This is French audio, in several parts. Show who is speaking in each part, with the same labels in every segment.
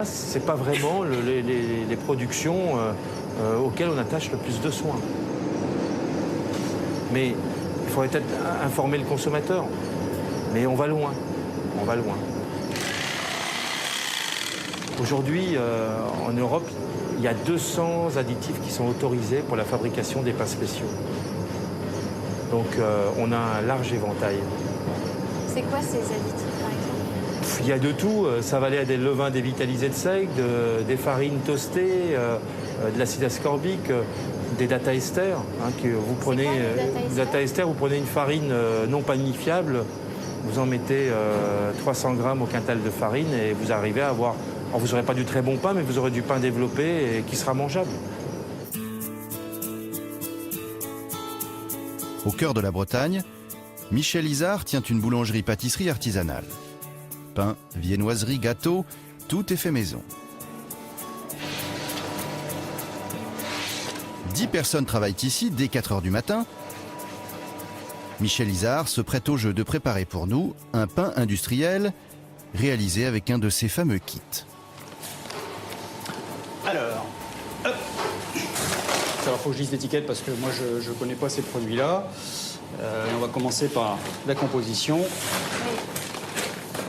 Speaker 1: C'est pas vraiment les productions auxquelles on attache le plus de soins. Mais il faudrait peut-être informer le consommateur. Mais on va loin. On va loin. Aujourd'hui, en Europe, il y a 200 additifs qui sont autorisés pour la fabrication des pains spéciaux. Donc on a un large éventail.
Speaker 2: C'est quoi ces additifs, par exemple?
Speaker 1: Il y a de tout. Ça va aller à des levains dévitalisés de seigle, des farines toastées, de l'acide ascorbique, des data ester. Que vous prenez, data ester, vous prenez une farine non panifiable, vous en mettez 300 grammes au quintal de farine et vous arrivez à avoir... Alors vous n'aurez pas du très bon pain, mais vous aurez du pain développé et qui sera mangeable.
Speaker 3: Au cœur de la Bretagne, Michel Izard tient une boulangerie-pâtisserie artisanale. Pain, viennoiserie, gâteaux, tout est fait maison. 10 personnes travaillent ici dès 4 h du matin. Michel Izard se prête au jeu de préparer pour nous un pain industriel réalisé avec un de ses fameux kits.
Speaker 4: Alors, hop. Alors, faut que je lise l'étiquette parce que moi, je ne connais pas ces produits-là. On va commencer par la composition.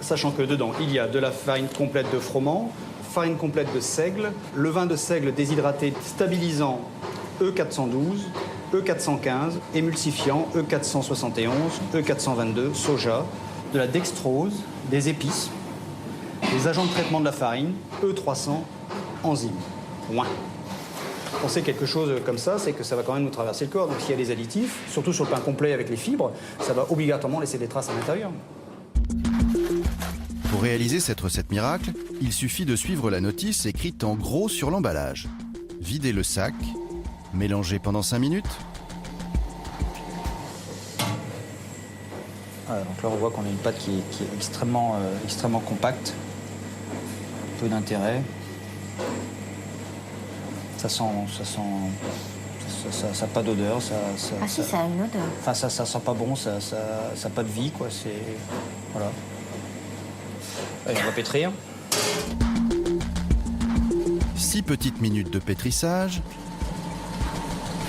Speaker 4: Sachant que dedans, il y a de la farine complète de froment, farine complète de seigle, levain de seigle déshydraté stabilisant E412, E415, émulsifiant E471, E422, soja, de la dextrose, des épices, des agents de traitement de la farine, E300, enzymes. Point. Penser quelque chose comme ça, c'est que ça va quand même nous traverser le corps. Donc s'il y a des additifs, surtout sur le pain complet avec les fibres, ça va obligatoirement laisser des traces à l'intérieur.
Speaker 3: Pour réaliser cette recette miracle, il suffit de suivre la notice écrite en gros sur l'emballage. Vider le sac, mélanger pendant 5 minutes.
Speaker 4: Voilà, donc là, on voit qu'on a une pâte qui est extrêmement compacte. Peu d'intérêt. Ça n'a pas d'odeur.
Speaker 2: Si, ça a une odeur.
Speaker 4: Enfin, ça sent pas bon, ça n'a pas de vie, quoi. Voilà. Allez, on va pétrir.
Speaker 3: 6 petites minutes de pétrissage.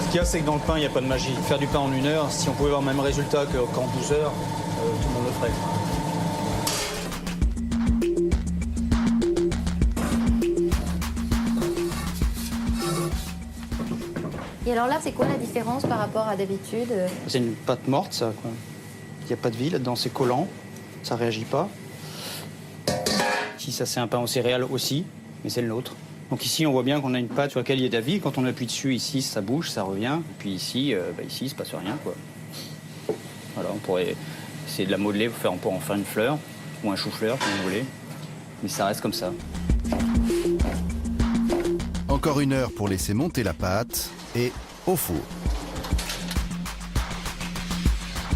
Speaker 4: Ce qu'il y a, c'est que dans le pain, il n'y a pas de magie. Faire du pain en 1 heure, si on pouvait avoir le même résultat qu'en 12 heures, tout le monde le ferait.
Speaker 2: Et alors là, c'est quoi la différence par rapport à d'habitude?
Speaker 4: C'est une pâte morte, ça, quoi. Il n'y a pas de vie là-dedans, c'est collant, ça ne réagit pas. Ici, ça, c'est un pain aux céréales aussi, mais c'est le nôtre. Donc ici, on voit bien qu'on a une pâte sur laquelle il y a de la vie. Quand on appuie dessus, ici, ça bouge, ça revient. Et puis ici, ici, il ne se passe rien, quoi. Voilà, on pourrait essayer de la modeler, on pourrait en faire une fleur, ou un chou-fleur, comme vous voulez. Mais ça reste comme ça.
Speaker 3: Encore 1 heure pour laisser monter la pâte et au four.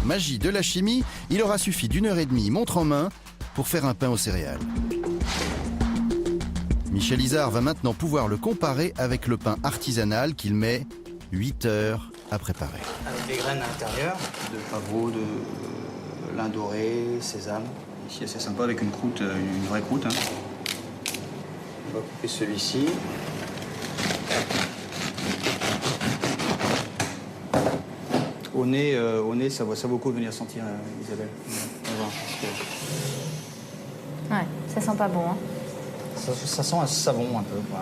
Speaker 3: Magie de la chimie, il aura suffi d'1 h 30 montre en main pour faire un pain aux céréales. Michel Izard va maintenant pouvoir le comparer avec le pain artisanal qu'il met 8 heures à préparer.
Speaker 4: Avec des graines à l'intérieur, de pavot, de lin doré, sésame. Ici, c'est sympa avec une croûte, une vraie croûte. Hein. On va couper celui-ci. Au nez, ça vaut beaucoup de venir sentir, Isabelle. On va voir,
Speaker 2: Ouais, ça sent pas bon. Hein.
Speaker 4: Ça sent un savon un peu. Quoi.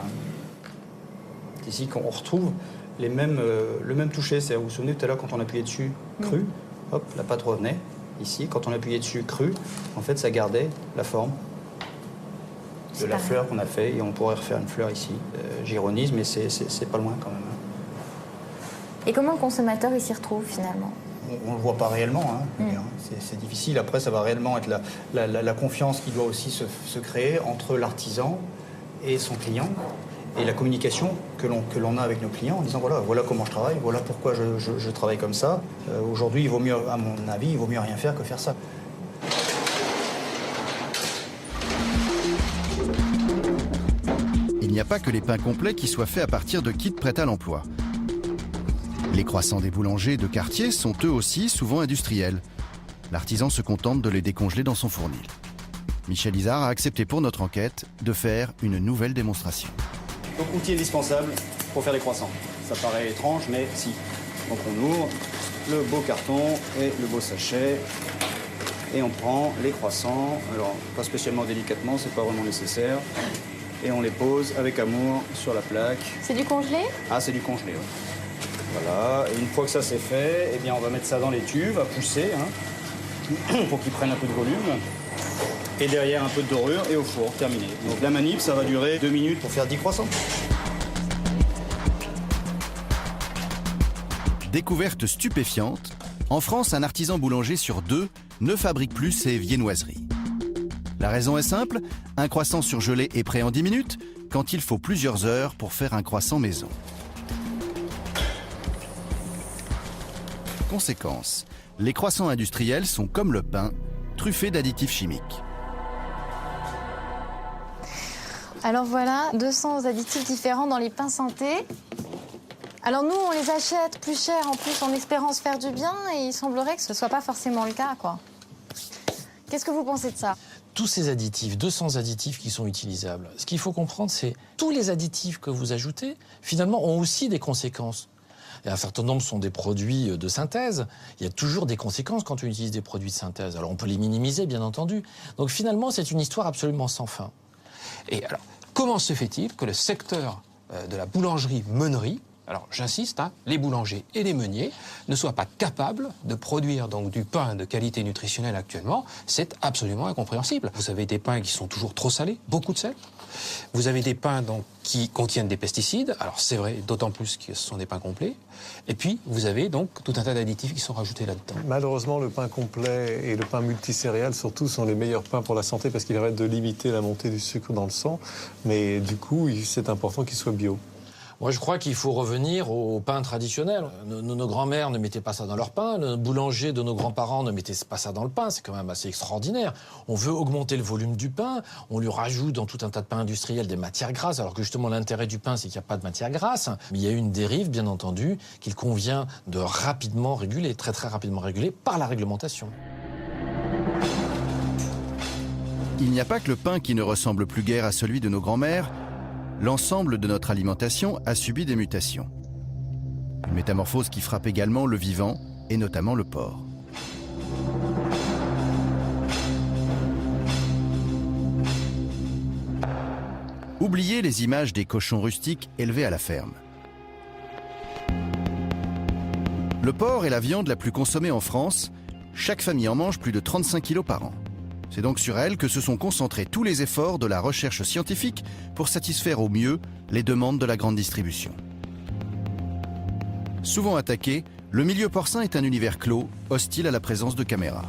Speaker 4: C'est ici qu'on retrouve le même toucher. Vous vous souvenez tout à l'heure quand on appuyait dessus cru, hop, la pâte revenait. Ici, quand on appuyait dessus cru, en fait, ça gardait la forme de la fleur qu'on a fait. Et on pourrait refaire une fleur ici. J'ironise, mais c'est pas loin quand même.
Speaker 2: Et comment le consommateur il s'y retrouve finalement?
Speaker 4: On ne le voit pas réellement, hein, c'est difficile. Après, ça va réellement être la confiance qui doit aussi se créer entre l'artisan et son client, et la communication que l'on a avec nos clients en disant voilà comment je travaille, voilà pourquoi je travaille comme ça. Aujourd'hui, il vaut mieux, à mon avis, il vaut mieux rien faire que faire ça.
Speaker 3: Il n'y a pas que les pains complets qui soient faits à partir de kits prêts à l'emploi. Les croissants des boulangers de quartier sont eux aussi souvent industriels. L'artisan se contente de les décongeler dans son fournil. Michel Izard a accepté pour notre enquête de faire une nouvelle démonstration.
Speaker 4: Donc outil indispensable pour faire des croissants. Ça paraît étrange, mais si. Donc on ouvre le beau carton et le beau sachet et on prend les croissants. Alors pas spécialement délicatement, c'est pas vraiment nécessaire. Et on les pose avec amour sur la plaque.
Speaker 2: C'est du congelé?
Speaker 4: Ah, c'est du congelé, ouais. Voilà, et une fois que ça c'est fait, eh bien on va mettre ça dans les tubes à pousser, pour qu'ils prennent un peu de volume. Et derrière un peu de dorure et au four, terminé. Donc la manip, ça va durer 2 minutes pour faire 10 croissants.
Speaker 3: Découverte stupéfiante, en France, un artisan boulanger sur 2 ne fabrique plus ses viennoiseries. La raison est simple, un croissant surgelé est prêt en 10 minutes, quand il faut plusieurs heures pour faire un croissant maison. Conséquence, les croissants industriels sont comme le pain, truffés d'additifs chimiques.
Speaker 2: Alors voilà, 200 additifs différents dans les pains santé. Alors nous, on les achète plus cher en plus en espérant se faire du bien et il semblerait que ce ne soit pas forcément le cas, quoi. Qu'est-ce que vous pensez de ça?
Speaker 5: Tous ces additifs, 200 additifs qui sont utilisables. Ce qu'il faut comprendre, c'est tous les additifs que vous ajoutez, finalement, ont aussi des conséquences. Et un certain nombre sont des produits de synthèse. Il y a toujours des conséquences quand on utilise des produits de synthèse. Alors on peut les minimiser, bien entendu. Donc finalement, c'est une histoire absolument sans fin.
Speaker 6: Et alors, comment se fait-il que le secteur de la boulangerie-meunerie, alors j'insiste, les boulangers et les meuniers ne soient pas capables de produire donc du pain de qualité nutritionnelle actuellement? C'est absolument incompréhensible. Vous avez des pains qui sont toujours trop salés, beaucoup de sel. Vous avez des pains donc, qui contiennent des pesticides, alors c'est vrai, d'autant plus que ce sont des pains complets. Et puis, vous avez donc tout un tas d'additifs qui sont rajoutés là-dedans.
Speaker 7: Malheureusement, le pain complet et le pain multicéréales, surtout, sont les meilleurs pains pour la santé parce qu'ils permettent de limiter la montée du sucre dans le sang. Mais du coup, c'est important qu'ils soient bio.
Speaker 5: Moi, je crois qu'il faut revenir au pain traditionnel. Nos grands-mères ne mettaient pas ça dans leur pain, le boulanger de nos grands-parents ne mettait pas ça dans le pain, c'est quand même assez extraordinaire. On veut augmenter le volume du pain, on lui rajoute dans tout un tas de pains industriels des matières grasses, alors que justement l'intérêt du pain, c'est qu'il n'y a pas de matières grasses. Mais il y a une dérive, bien entendu, qu'il convient de rapidement réguler, très très rapidement réguler, par la réglementation.
Speaker 3: Il n'y a pas que le pain qui ne ressemble plus guère à celui de nos grands-mères. L'ensemble de notre alimentation a subi des mutations. Une métamorphose qui frappe également le vivant, et notamment le porc. Oubliez les images des cochons rustiques élevés à la ferme. Le porc est la viande la plus consommée en France. Chaque famille en mange plus de 35 kilos par an. C'est donc sur elle que se sont concentrés tous les efforts de la recherche scientifique pour satisfaire au mieux les demandes de la grande distribution. Souvent attaqué, le milieu porcin est un univers clos, hostile à la présence de caméras.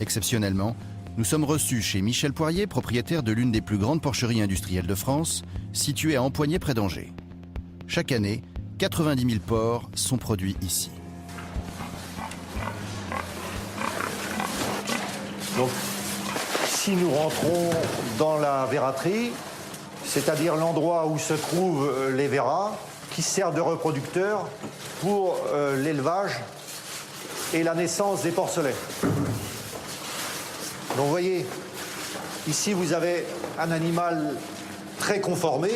Speaker 3: Exceptionnellement, nous sommes reçus chez Michel Poirier, propriétaire de l'une des plus grandes porcheries industrielles de France, située à Empoigné près d'Angers. Chaque année, 90 000 porcs sont produits ici.
Speaker 8: Donc, si nous rentrons dans la verraterie, c'est-à-dire l'endroit où se trouvent les verras, qui servent de reproducteurs pour l'élevage et la naissance des porcelets. Donc, vous voyez, ici, vous avez un animal très conformé,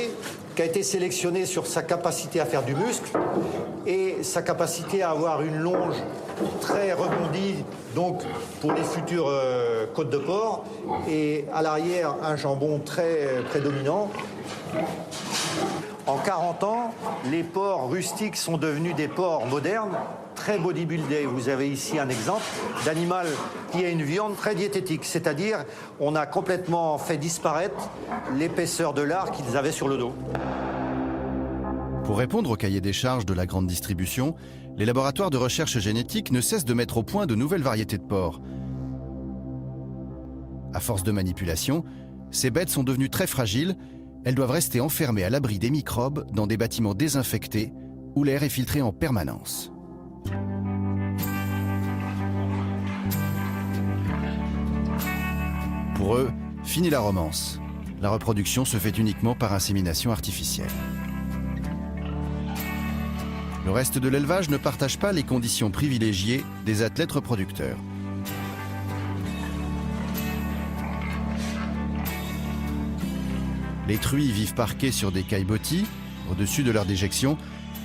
Speaker 8: qui a été sélectionné sur sa capacité à faire du muscle et sa capacité à avoir une longe très rebondie, donc pour les futures côtes de porc, et à l'arrière un jambon très prédominant. En 40 ans, les porcs rustiques sont devenus des porcs modernes, très bodybuildés. Vous avez ici un exemple d'animal qui a une viande très diététique, c'est-à-dire on a complètement fait disparaître l'épaisseur de lard qu'ils avaient sur le dos.
Speaker 3: Pour répondre au cahier des charges de la grande distribution, les laboratoires de recherche génétique ne cessent de mettre au point de nouvelles variétés de porcs. À force de manipulation, ces bêtes sont devenues très fragiles. Elles doivent rester enfermées à l'abri des microbes dans des bâtiments désinfectés où l'air est filtré en permanence. Pour eux, fini la romance. La reproduction se fait uniquement par insémination artificielle. Le reste de l'élevage ne partage pas les conditions privilégiées des athlètes reproducteurs. Les truies vivent parquées sur des caillebotis, au-dessus de leur déjection.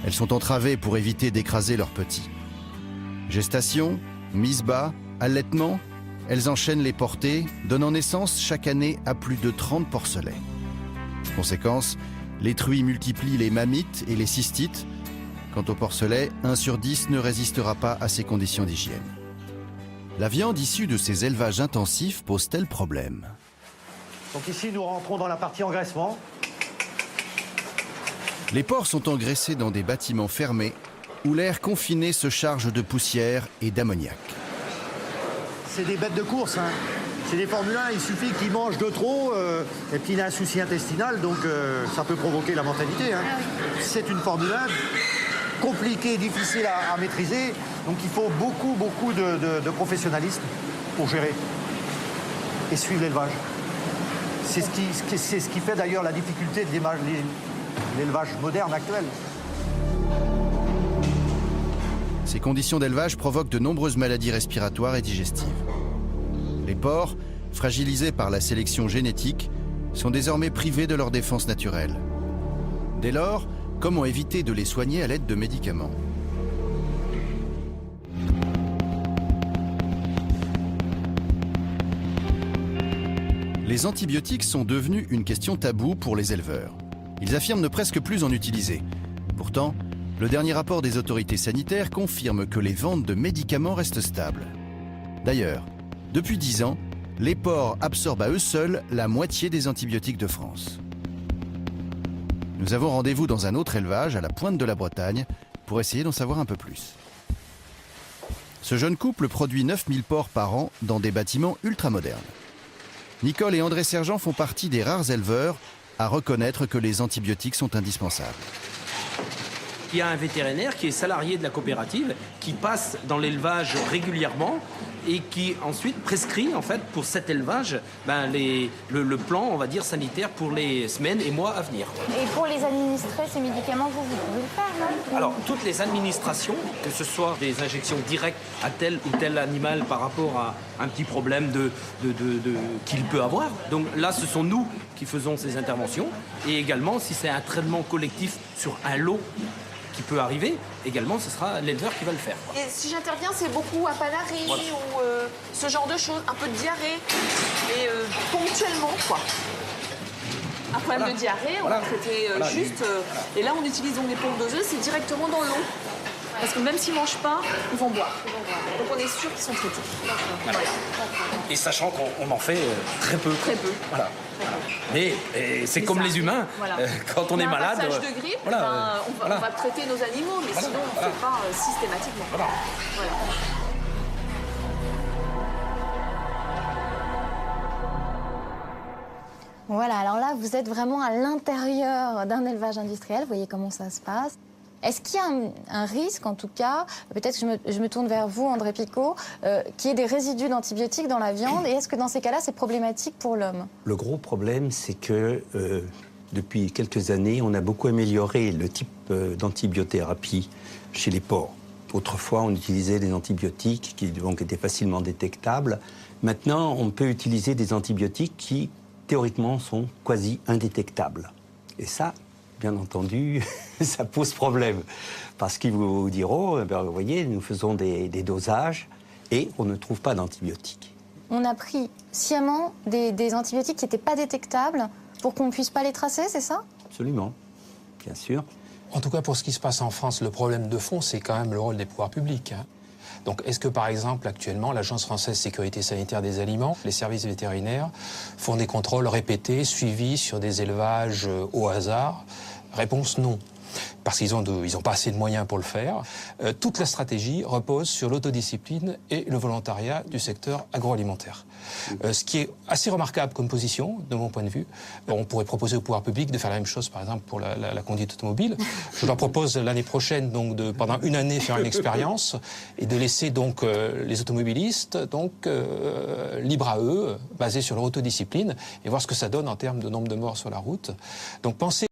Speaker 3: Elles sont entravées pour éviter d'écraser leurs petits. Gestation, mise bas, allaitement, elles enchaînent les portées, donnant naissance chaque année à plus de 30 porcelets. Conséquence, les truies multiplient les mammites et les cystites. Quant au porcelet, 1 sur 10 ne résistera pas à ces conditions d'hygiène. La viande issue de ces élevages intensifs pose-t-elle problème ?
Speaker 8: Donc ici, nous rentrons dans la partie engraissement.
Speaker 3: Les porcs sont engraissés dans des bâtiments fermés où l'air confiné se charge de poussière et d'ammoniac.
Speaker 8: C'est des bêtes de course, hein. C'est des Formule 1, il suffit qu'ils mangent de trop et puis il a un souci intestinal, donc ça peut provoquer la mortalité. Hein. C'est une Formule 1 compliquée, difficile à maîtriser, donc il faut beaucoup de professionnalisme pour gérer et suivre l'élevage. C'est ce qui fait d'ailleurs la difficulté de l'élevage moderne actuel.
Speaker 3: Ces conditions d'élevage provoquent de nombreuses maladies respiratoires et digestives. Les porcs, fragilisés par la sélection génétique, sont désormais privés de leur défense naturelle. Dès lors, comment éviter de les soigner à l'aide de médicaments ? Les antibiotiques sont devenus une question taboue pour les éleveurs. Ils affirment ne presque plus en utiliser. Pourtant, le dernier rapport des autorités sanitaires confirme que les ventes de médicaments restent stables. D'ailleurs, depuis 10 ans, les porcs absorbent à eux seuls la moitié des antibiotiques de France. Nous avons rendez-vous dans un autre élevage à la pointe de la Bretagne pour essayer d'en savoir un peu plus. Ce jeune couple produit 9000 porcs par an dans des bâtiments ultramodernes. Nicole et André Sergent font partie des rares éleveurs à reconnaître que les antibiotiques sont indispensables.
Speaker 9: Il y a un vétérinaire qui est salarié de la coopérative, qui passe dans l'élevage régulièrement et qui ensuite prescrit en fait pour cet élevage le plan, on va dire, sanitaire pour les semaines et mois à venir.
Speaker 2: Et pour les administrer, ces médicaments, vous pouvez le faire, non ?
Speaker 9: Alors, toutes les administrations, que ce soit des injections directes à tel ou tel animal par rapport à un petit problème qu'il peut avoir. Donc là, ce sont nous qui faisons ces interventions. Et également, si c'est un traitement collectif sur un lot qui peut arriver, également, ce sera l'éleveur qui va le faire.
Speaker 10: Et si j'interviens, c'est beaucoup apanarie ou ce genre de choses, un peu de diarrhée, et ponctuellement, quoi. Un problème de diarrhée, on va traiter juste. Et là, on utilise donc des pompes doseuses, c'est directement dans l'eau. Parce que même s'ils ne mangent pas, ils vont boire. Donc on est sûr qu'ils sont traités.
Speaker 9: Voilà. Et sachant qu'on en fait très peu.
Speaker 10: Très peu.
Speaker 9: Voilà. Mais c'est comme les humains, quand on est malade...
Speaker 10: Un passage de grippe, on va traiter nos animaux, mais sinon on ne fait pas systématiquement. Voilà.
Speaker 2: Voilà, alors là, vous êtes vraiment à l'intérieur d'un élevage industriel. Vous voyez comment ça se passe. Est-ce qu'il y a un risque, en tout cas, peut-être que je me tourne vers vous, André Picot, qu'il y ait des résidus d'antibiotiques dans la viande? Et est-ce que dans ces cas-là, c'est problématique pour l'homme?
Speaker 11: Le gros problème, c'est que depuis quelques années, on a beaucoup amélioré le type d'antibiothérapie chez les porcs. Autrefois, on utilisait des antibiotiques qui donc étaient facilement détectables. Maintenant, on peut utiliser des antibiotiques qui, théoriquement, sont quasi indétectables. Et ça, bien entendu, ça pose problème. Parce qu'ils vous diront, vous voyez, nous faisons des dosages et on ne trouve pas d'antibiotiques.
Speaker 2: On a pris sciemment des antibiotiques qui n'étaient pas détectables pour qu'on ne puisse pas les tracer, c'est ça?
Speaker 11: Absolument, bien sûr.
Speaker 6: En tout cas, pour ce qui se passe en France, le problème de fond, c'est quand même le rôle des pouvoirs publics. Donc, est-ce que, par exemple, actuellement, l'Agence française de sécurité sanitaire des aliments, les services vétérinaires, font des contrôles répétés, suivis sur des élevages au hasard? Réponse non. Parce qu'ils n'ont pas assez de moyens pour le faire. Toute la stratégie repose sur l'autodiscipline et le volontariat du secteur agroalimentaire. Ce qui est assez remarquable comme position, de mon point de vue. On pourrait proposer au pouvoir public de faire la même chose, par exemple, pour la conduite automobile. Je leur propose l'année prochaine, donc, pendant une année, faire une expérience et de laisser donc les automobilistes libres à eux, basés sur leur autodiscipline, et voir ce que ça donne en termes de nombre de morts sur la route. Donc, pensez